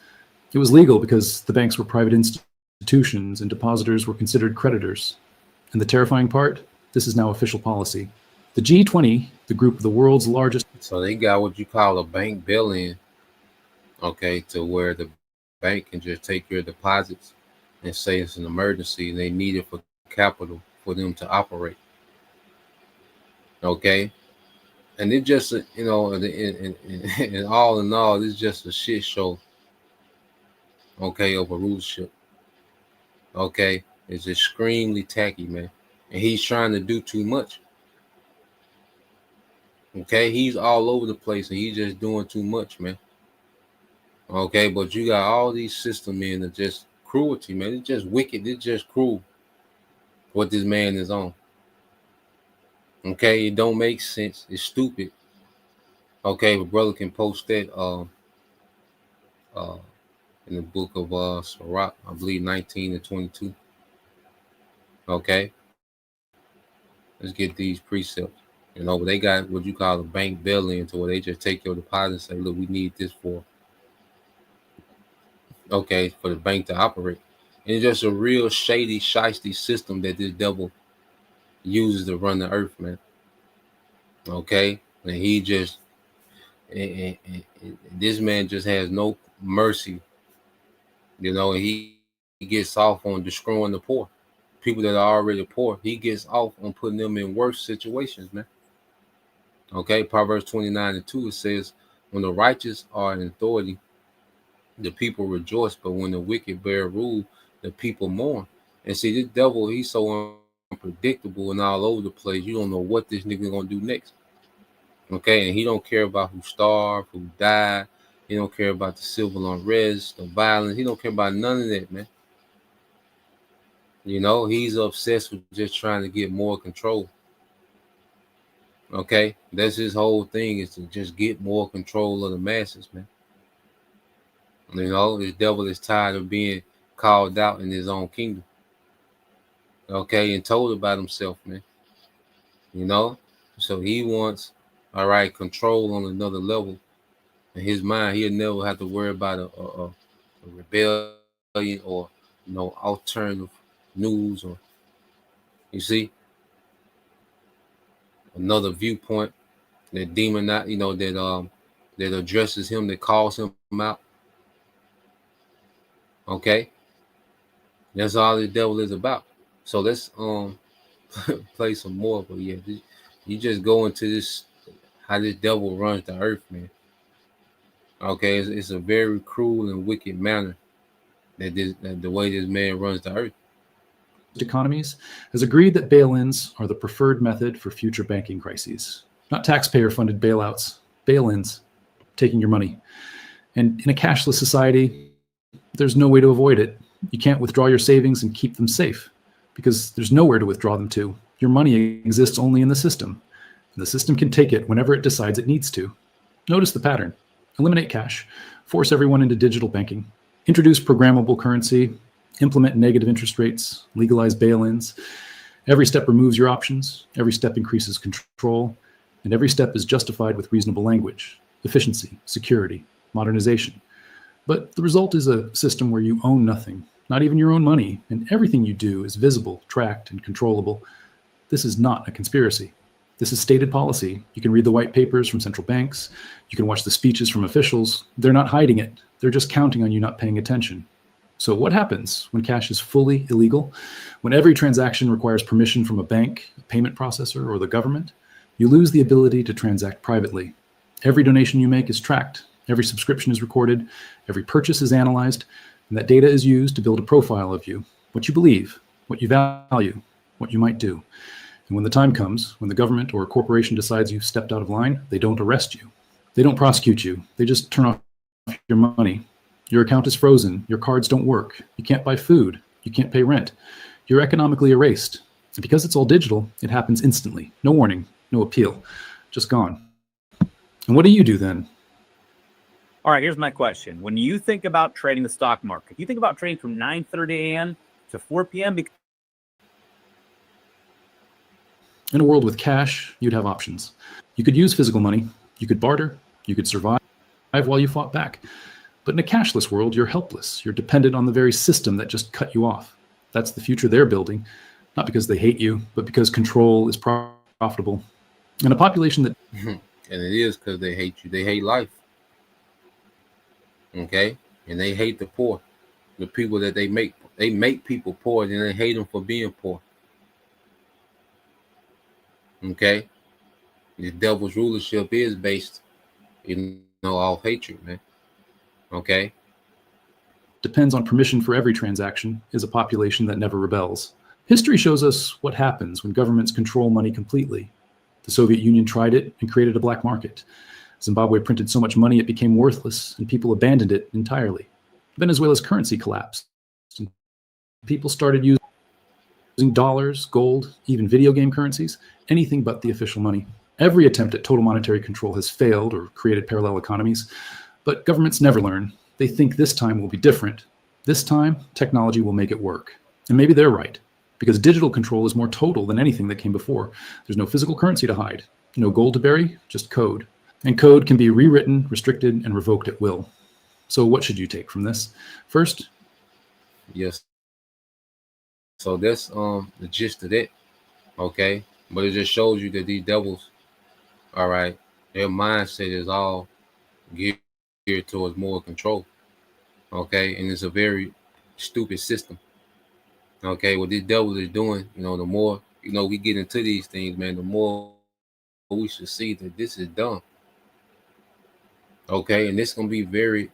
F: It was legal because the banks were private institutions and depositors were considered creditors. And the terrifying part, this is now official policy. The G20, the group of the world's largest...
E: So they got what you call a bank bail-in, okay, to where the bank can just take your deposits and say it's an emergency and they need it for capital for them to operate. Okay? And it just, and all in all, it's just a shit show, okay, of a rulership. Okay? It's extremely tacky, man. And he's trying to do too much. Okay? He's all over the place and he's just doing too much, man. Okay? But you got all these system men that just cruelty, man. It's just wicked. It's just cruel what this man is on. Okay? It don't make sense. It's stupid. Okay? But brother can post that in the book of Sirach, I believe 19 and 22. Okay? Let's get these precepts. You know, they got what you call a bank bail-in, to where they just take your deposit and say, look, we need this for the bank to operate. And it's just a real shady, shiesty system that this devil uses to run the earth, man. Okay? And he just, and this man just has no mercy. You know, and he gets off on destroying the poor. People that are already poor, he gets off on putting them in worse situations, man. Okay, Proverbs 29:2, it says, when the righteous are in authority, the people rejoice, but when the wicked bear rule, the people mourn. And see, this devil, he's so unpredictable and all over the place. You don't know what this nigga gonna do next. Okay, and he don't care about who starved, who died. He don't care about the civil unrest, the violence. He don't care about none of that, man. You know, he's obsessed with just trying to get more control. Okay, that's his whole thing, is to just get more control of the masses, man. You know, this devil is tired of being called out in his own kingdom. Okay, and told about himself, man. You know, so he wants, all right, control on another level. In his mind, he'll never have to worry about a rebellion or alternative news, or you see, another viewpoint that demon, not that addresses him, that calls him out. Okay, that's all the devil is about. So let's play some more. But yeah, you just go into this, how this devil runs the earth, man. Okay, it's a very cruel and wicked manner that the way this man runs the earth.
F: Economies has agreed that bail-ins are the preferred method for future banking crises, not taxpayer-funded bailouts, bail-ins, taking your money. And in a cashless society, there's no way to avoid it. You can't withdraw your savings and keep them safe because there's nowhere to withdraw them to. Your money exists only in the system, and the system can take it whenever it decides it needs to. Notice the pattern. Eliminate cash, force everyone into digital banking, introduce programmable currency, implement negative interest rates, legalize bail-ins. Every step removes your options, every step increases control, and every step is justified with reasonable language, efficiency, security, modernization. But the result is a system where you own nothing, not even your own money, and everything you do is visible, tracked, and controllable. This is not a conspiracy. This is stated policy. You can read the white papers from central banks. You can watch the speeches from officials. They're not hiding it. They're just counting on you not paying attention. So what happens when cash is fully illegal? When every transaction requires permission from a bank, a payment processor, or the government, you lose the ability to transact privately. Every donation you make is tracked. Every subscription is recorded. Every purchase is analyzed. And that data is used to build a profile of you, what you believe, what you value, what you might do. And when the time comes, when the government or a corporation decides you've stepped out of line, they don't arrest you. They don't prosecute you. They just turn off your money. Your account is frozen. Your cards don't work. You can't buy food. You can't pay rent. You're economically erased. And because it's all digital, it happens instantly. No warning, no appeal, just gone. And what do you do then?
I: All right, here's my question. When you think about trading the stock market, you think about trading from 9:30 a.m. to 4 p.m.
F: In a world with cash, you'd have options. You could use physical money. You could barter. You could survive while you fought back. But in a cashless world, you're helpless. You're dependent on the very system that just cut you off. That's the future they're building, not because they hate you, but because control is profitable. And a population that...
E: And it is because they hate you. They hate life. Okay? And they hate the poor. The people that they make. They make people poor, and they hate them for being poor. Okay? The devil's rulership is based, off hatred, man. Okay?
F: Depends on permission for every transaction is a population that never rebels. History shows us what happens when governments control money completely. The Soviet Union tried it and created a black market. Zimbabwe printed so much money it became worthless, and people abandoned it entirely. Venezuela's currency collapsed, and people started using dollars, gold, even video game currencies, anything but the official money. Every attempt at total monetary control has failed or created parallel economies, but governments never learn. They think this time will be different. This time, technology will make it work. And maybe they're right, because digital control is more total than anything that came before. There's no physical currency to hide. No gold to bury, just code. And code can be rewritten, restricted, and revoked at will. So what should you take from this? First,
E: Yes. So that's the gist of it. Okay. But it just shows you that these devils, all right, their mindset is all geared towards more control. Okay. And it's a very stupid system. Okay. What these devils is doing, the more, we get into these things, man, the more we should see that this is dumb. Okay. And this is going to be very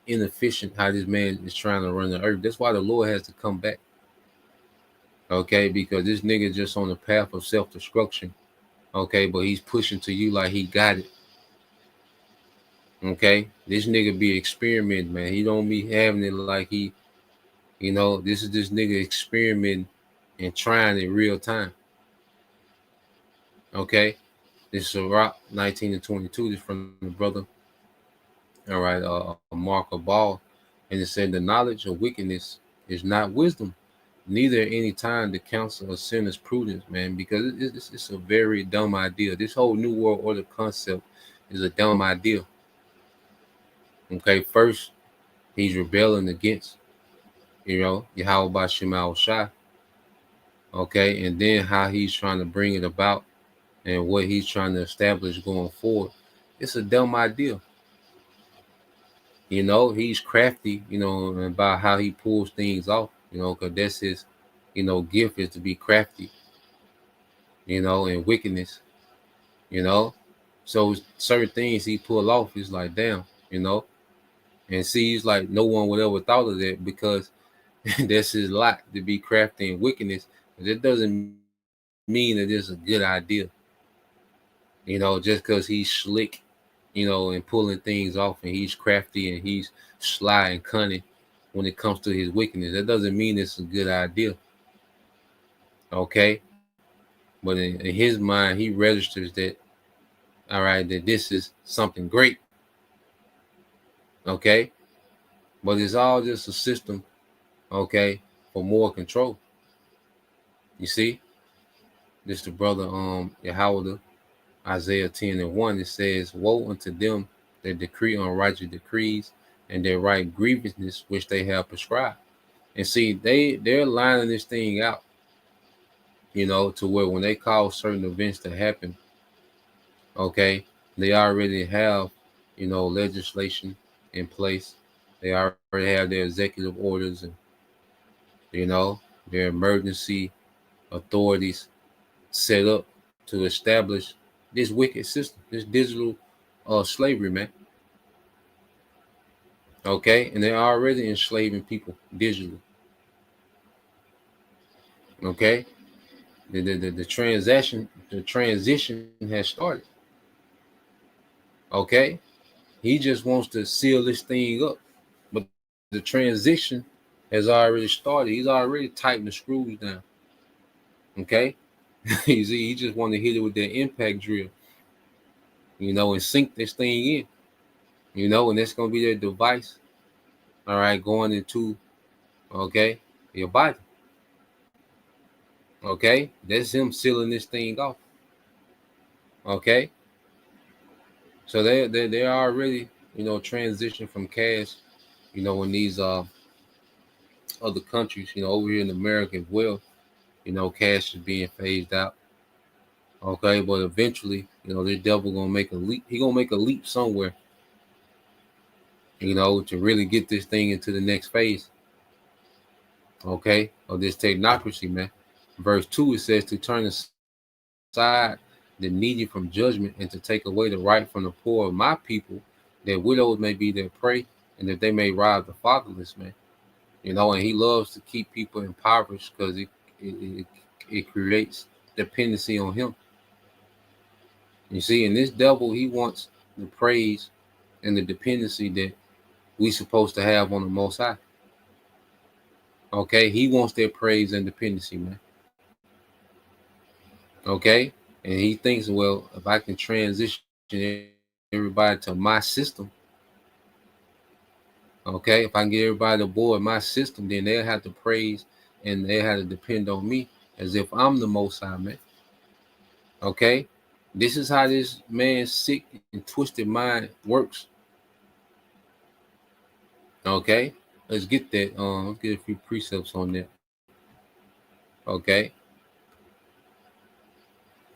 E: inefficient how this man is trying to run the earth. That's why the Lord has to come back. Okay, because this nigga just on the path of self-destruction. Okay, but he's pushing to you like he got it. Okay, this nigga be experimenting, man. He don't be having it like he, this is this nigga experimenting and trying in real time. Okay, this is Sirach 19-22. This is from the brother. All right, Mark of Ball, and it said the knowledge of wickedness is not wisdom, neither any time the counsel of sin is prudence, man, because it's a very dumb idea. This whole New World Order concept is a dumb idea. Okay, first, he's rebelling against, Yahweh Bashim Yahushua. Okay, and then how he's trying to bring it about and what he's trying to establish going forward. It's a dumb idea. He's crafty, about how he pulls things off, because that's his, gift is to be crafty, and wickedness, So certain things he pull off is like, damn, and see, he's like, no one would ever thought of that because that's his lot to be crafty and wickedness. But it doesn't mean that it's a good idea, just because he's slick, and pulling things off, and he's crafty and he's sly and cunning when it comes to his wickedness. That doesn't mean it's a good idea. Okay. But in his mind, he registers that, all right, that this is something great. Okay. But it's all just a system, okay, for more control. You see? This is the brother Yahweh, Isaiah 10:1, it says, woe unto them that decree unrighteous decrees and their right grievousness which they have prescribed. And see, they're lining this thing out, to where when they cause certain events to happen, okay, they already have, legislation in place. They already have their executive orders and, their emergency authorities set up to establish this wicked system, this digital slavery, man. Okay, and they're already enslaving people digitally. Okay, the transition has started. Okay, he just wants to seal this thing up, but the transition has already started. He's already tightened the screws down. Okay. He just want to hit it with that impact drill, and sink this thing in, and that's going to be their device, all right, going into, okay, your body. Okay, that's him sealing this thing off. Okay, so they're already, transition from cash, in these other countries, over here in America as well. Cash is being phased out. Okay, but eventually, this devil gonna make a leap. He gonna make a leap somewhere, to really get this thing into the next phase. Okay, of this technocracy, man. Verse 2, it says to turn aside the needy from judgment and to take away the right from the poor of my people, that widows may be their prey and that they may rob the fatherless, man. And he loves to keep people impoverished because it creates dependency on him. You see, and this devil, he wants the praise and the dependency that we supposed to have on the Most High. Okay, he wants their praise and dependency, man. Okay, and he thinks, well, if I can transition everybody to my system, okay, if I can get everybody aboard my system, then they'll have to praise and they'll have to depend on me as if I'm the Most High, man. Okay, This is how this man's sick and twisted mind works. Okay, let's get that. Let's get a few precepts on that. Okay,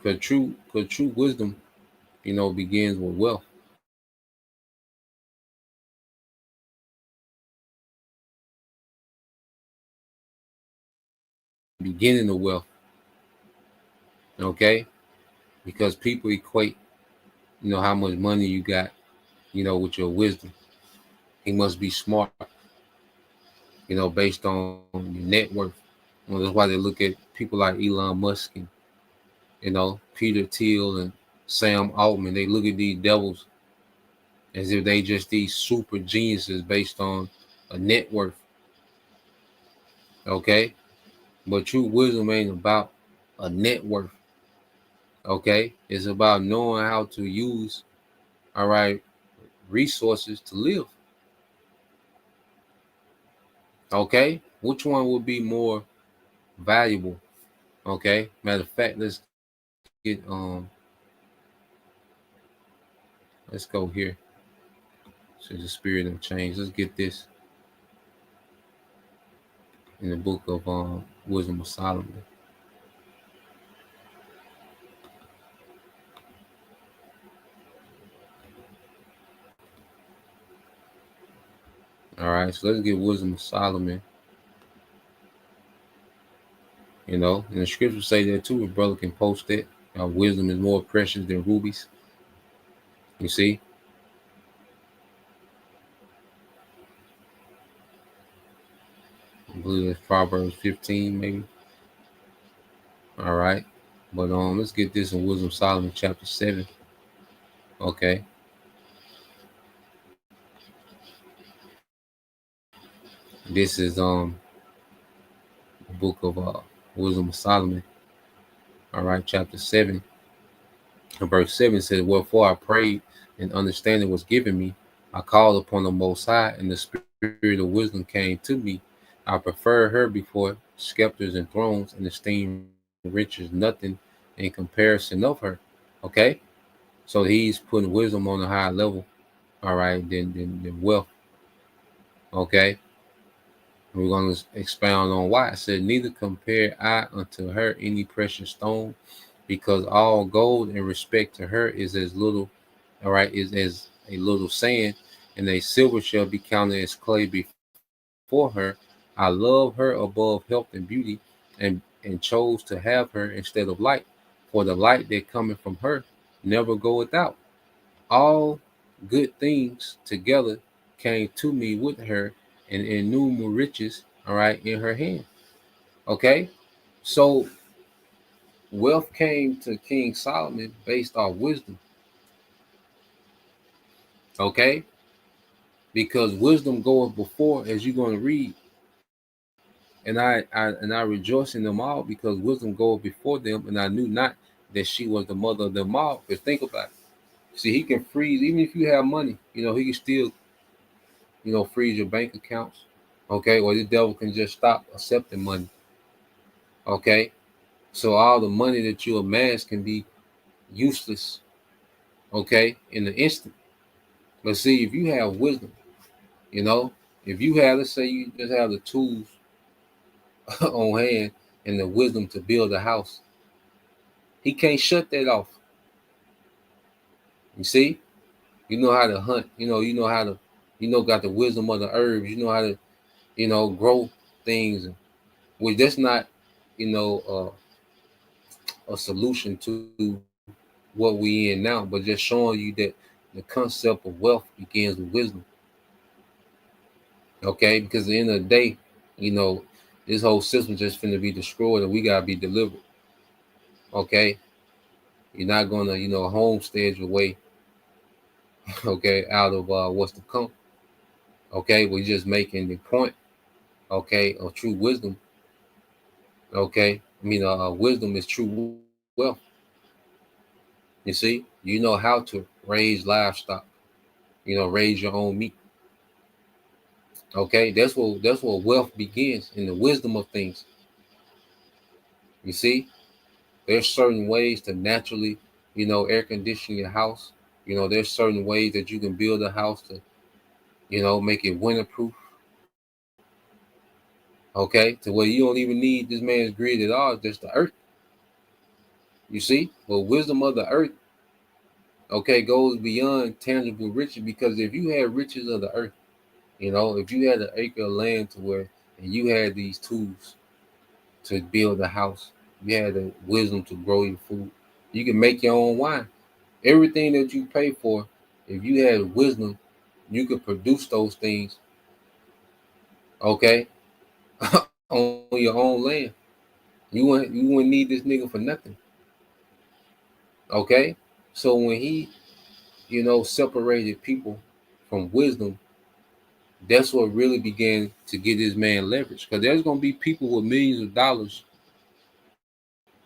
E: because true wisdom, begins with wealth. Beginning of wealth. Okay, because people equate, how much money you got, with your wisdom. He must be smart, based on your net worth. That's why they look at people like Elon Musk and, Peter Thiel and Sam Altman. They look at these devils as if they just these super geniuses based on a net worth. Okay? But true wisdom ain't about a net worth. Okay? It's about knowing how to use, all right, resources to live. Okay? Which one would be more valuable? Okay? Matter of fact, let's go here. So the spirit of change. Let's get this in the book of Wisdom of Solomon. All right, so let's get Wisdom of Solomon. And the scriptures say that too. A brother can post it. Wisdom is more precious than rubies. You see? I believe it's Proverbs 15, maybe. All right. But let's get this in Wisdom of Solomon, chapter 7. Okay. This is the book of Wisdom of Solomon. All right, chapter 7. And verse 7 says, "Wherefore I prayed, and understanding was given me. I called upon the Most High, and the spirit of wisdom came to me. I prefer her before scepters and thrones, and esteem riches nothing in comparison of her." Okay? So he's putting wisdom on a higher level, all right, than wealth. Okay? We're going to expound on why. It said, "Neither compare I unto her any precious stone, because all gold in respect to her is as little, all right, is as a little sand, and a silver shall be counted as clay before her. I love her above health and beauty, and chose to have her instead of light, for the light that cometh from her never goeth out. All good things together came to me with her, and innumerable riches, all right, in her hand." Okay, so wealth came to King Solomon based off wisdom. Okay, because wisdom goeth before, as you're going to read, and I rejoice in them all, because wisdom goeth before them, and I knew not that she was the mother of them all. Because think about it. See, he can freeze, even if you have money, he can still, freeze your bank accounts. Okay, or the devil can just stop accepting money. Okay, so all the money that you amass can be useless, okay, in an instant. But see, if you have wisdom, if you have, let's say you just have the tools on hand and the wisdom to build a house, he can't shut that off. You see, you know how to hunt, you know how to, got the wisdom of the herbs, you know how to, grow things, which that's not, a solution to what we in now, but just showing you that the concept of wealth begins with wisdom. Okay, because at the end of the day, this whole system just finna be destroyed, and we gotta be delivered. Okay, you're not gonna, homestead your way, okay, out of what's to come. Okay, we're just making the point, okay, of true wisdom. Okay, wisdom is true wealth. You see, you know how to raise livestock, raise your own meat. Okay, that's where wealth begins, in the wisdom of things. You see, there's certain ways to naturally air condition your house. There's certain ways that you can build a house to, make it winterproof. Okay, to where you don't even need this man's grid at all, just the earth. You see? But wisdom of the earth, okay, goes beyond tangible riches, because if you had riches of the earth, if you had an acre of land to where, and you had these tools to build a house, you had the wisdom to grow your food, you can make your own wine. Everything that you pay for, if you had wisdom, you could produce those things, okay, on your own land. You wouldn't need this nigga for nothing. Okay? So when he, separated people from wisdom, that's what really began to get this man leverage. Because there's going to be people with millions of dollars,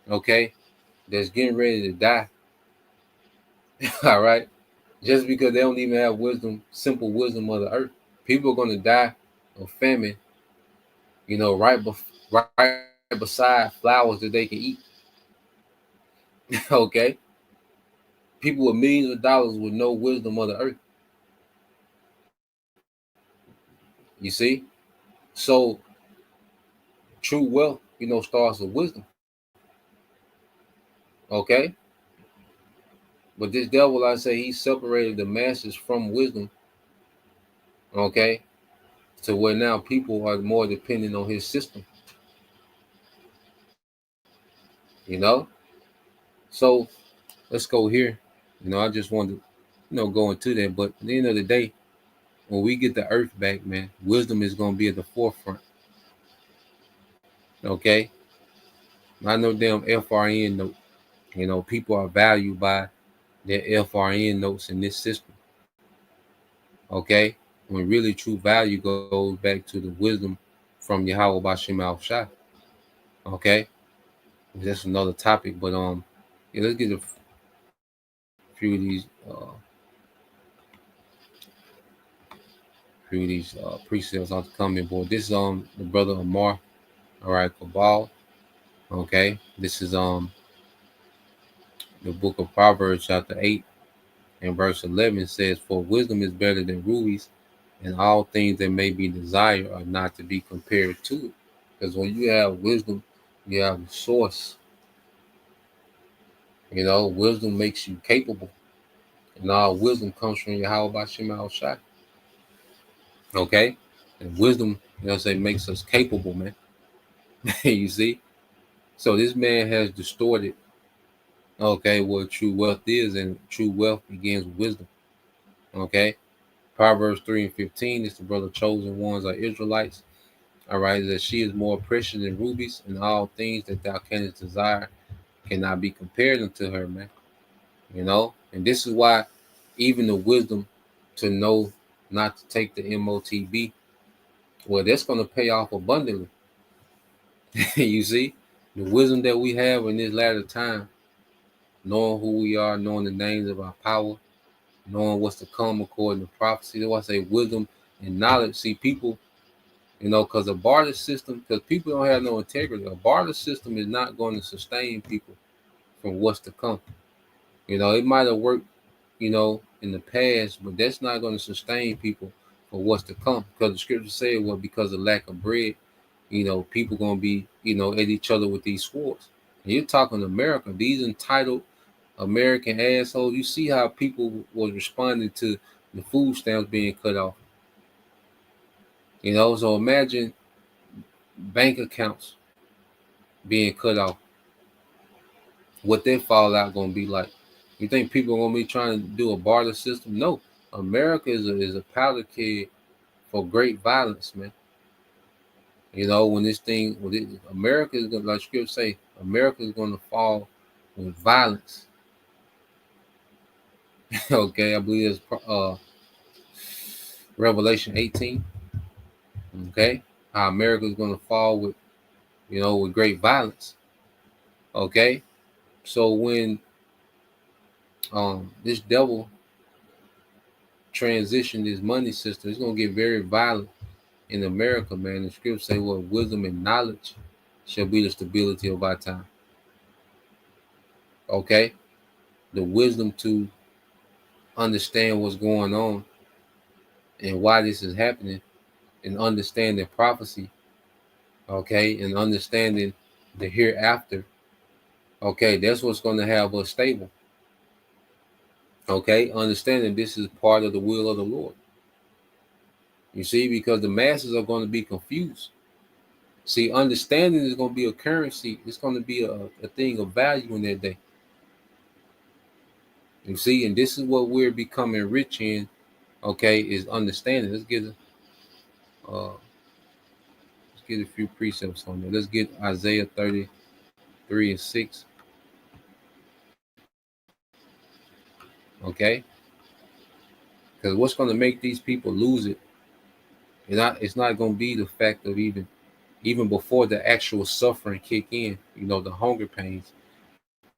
E: okay, that's getting ready to die. All right? Just because they don't even have wisdom, simple wisdom of the earth. People are going to die of famine, right beside flowers that they can eat. Okay? People with millions of dollars with no wisdom of the earth. You see? So true wealth, starts with wisdom. Okay? But this devil, I say, he separated the masses from wisdom. Okay? To where now people are more dependent on his system. So let's go here. I just wanted to, go into that. But at the end of the day, when we get the earth back, man, wisdom is going to be at the forefront. Okay? Not no damn FRN note. People are valued by their FRN notes in this system. Okay? When really true value goes back to the wisdom from Yahweh Bashim Al-Shah. Okay? That's another topic. But let's get a few of these precepts on the comment board. This is the brother Amar, all right, Kabal. Okay, this is the book of Proverbs, chapter 8 and verse 11 says, "For wisdom is better than rubies, and all things that may be desired are not to be compared to it." Because when you have wisdom, you have the source. Wisdom makes you capable, and all wisdom comes from Yahweh Bashim Al-Shah. Okay, and wisdom, makes us capable, man. You see, so this man has distorted, okay, what true wealth is, and true wealth begins with wisdom. Okay, Proverbs 3:15 is the brother chosen ones are Israelites. All right, that she is more precious than rubies, and all things that thou canst desire cannot be compared unto her, man. And this is why even the wisdom to know not to take the MOTB, well, that's going to pay off abundantly. You see, the wisdom that we have in this latter time, knowing who we are, knowing the names of our power, knowing what's to come according to prophecy. That's why I say wisdom and knowledge. See, people, because a barter system, because people don't have no integrity, a barter system is not going to sustain people from what's to come. It might have worked, in the past, but that's not going to sustain people for what's to come. Because the scripture said, well, because of lack of bread, people going to be, at each other with these swords. And you're talking America, these entitled American assholes. You see how people was responding to the food stamps being cut off. So imagine bank accounts being cut off. What their fallout going to be like? You think people are going to be trying to do a barter system? No. America is a powder keg for great violence, man. When this thing, America is going to, like scripture say, America is going to fall with violence. Okay, I believe it's Revelation 18. Okay, how America is going to fall with, with great violence. Okay, so when this devil transition this money system, it's going to get very violent in America, man. The scripture say, well, wisdom and knowledge shall be the stability of our time. Okay, the wisdom to understand what's going on and why this is happening, and understanding prophecy, okay, and understanding the hereafter, okay, that's what's going to have us stable. Okay, understanding this is part of the will of the Lord. You see, because the masses are going to be confused. See, understanding is going to be a currency. It's going to be a thing of value in that day. You see, and this is what we're becoming rich in, okay, is understanding. Let's get a few precepts on there. Let's get Isaiah 33 and 6. Okay? Because what's going to make these people lose it, it's not going to be the fact of even before the actual suffering kick in, the hunger pains.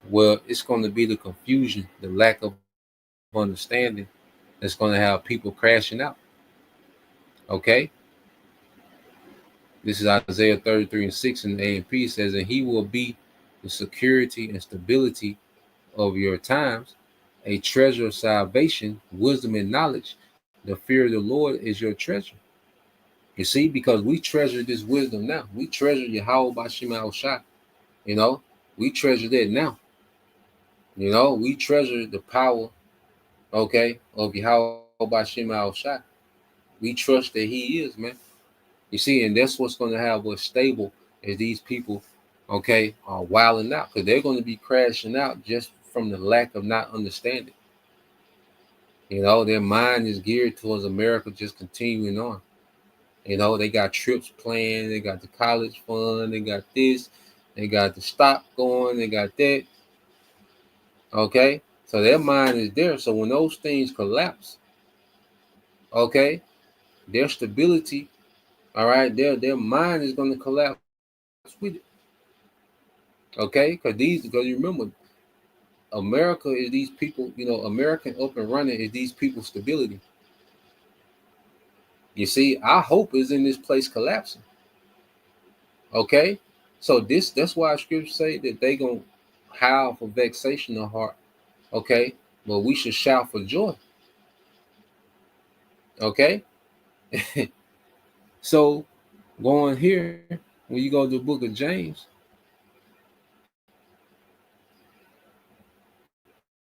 E: Well, it's going to be the confusion, the lack of understanding that's going to have people crashing out. Okay? This is Isaiah 33 and 6 in the A&P. It says, and he will be the security and stability of your times, a treasure of salvation, wisdom and knowledge. The fear of the Lord is your treasure. You see, because we treasure this wisdom now. We treasure Yahweh Bashim Al-Shai. We treasure that now. We treasure the power, okay, of Yahweh Bashim Al-Shai. We trust that he is, man. You see, and that's what's going to have us stable as these people, okay, are wilding out, because they're going to be crashing out just from the lack of not understanding. Their mind is geared towards America just continuing on. They got trips planned, they got the college fund, they got this, they got the stock going, they got that. Okay, so their mind is there. So when those things collapse, okay, their stability, all right, their mind is going to collapse with it. Okay, because you remember, America is these people, American up and running is these people's stability. You see, our hope is in this place collapsing. Okay, so that's why scriptures say that they gonna howl for vexation of heart. Okay, but we should shout for joy. Okay, so going here, when you go to the book of James,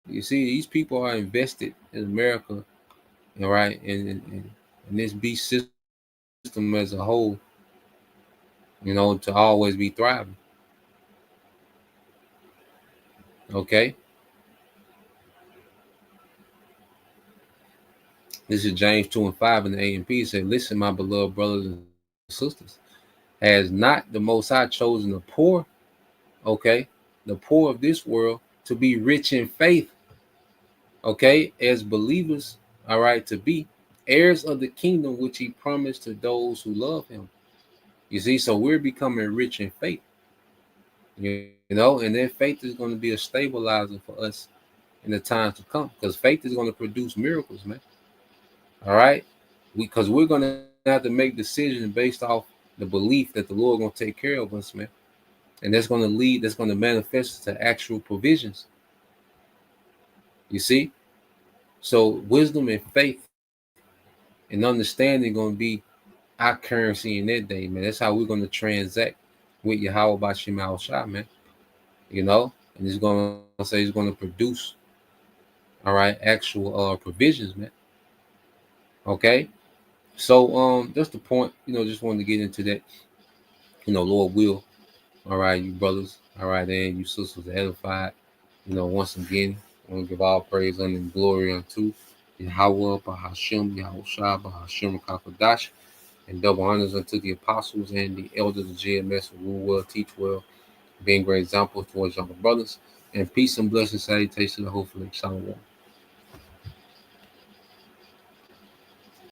E: you see these people are invested in America, all right, and this beast system as a whole, to always be thriving. Okay. This is James 2 and 5 in the A&P. It said, listen, my beloved brothers and sisters, has not the Most High chosen the poor, okay, the poor of this world, to be rich in faith, okay, as believers, all right, to be heirs of the kingdom which he promised to those who love him. You see, so we're becoming rich in faith, and that faith is going to be a stabilizer for us in the times to come, because faith is going to produce miracles, man. All right, because we're going to have to make decisions based off the belief that the Lord is going to take care of us, man, and that's going to manifest to actual provisions. You see, so wisdom and faith and understanding going to be our currency in that day, man. That's how we're going to transact with Yahweh Bashim Al-Shai, man. And it's going to say it's going to produce, all right, actual provisions, man. Okay, so that's the point. Just wanted to get into that. Lord will, all right, you brothers, all right, and you sisters edified. Once again, I want to give all praise and glory unto Yahweh Bahashim, Yahushua Bahashim Kakadash, and double honors unto the apostles and the elders of GMS who rule well, teach well, being great examples towards younger brothers, and peace and blessings, salutation, hopefully, shalom.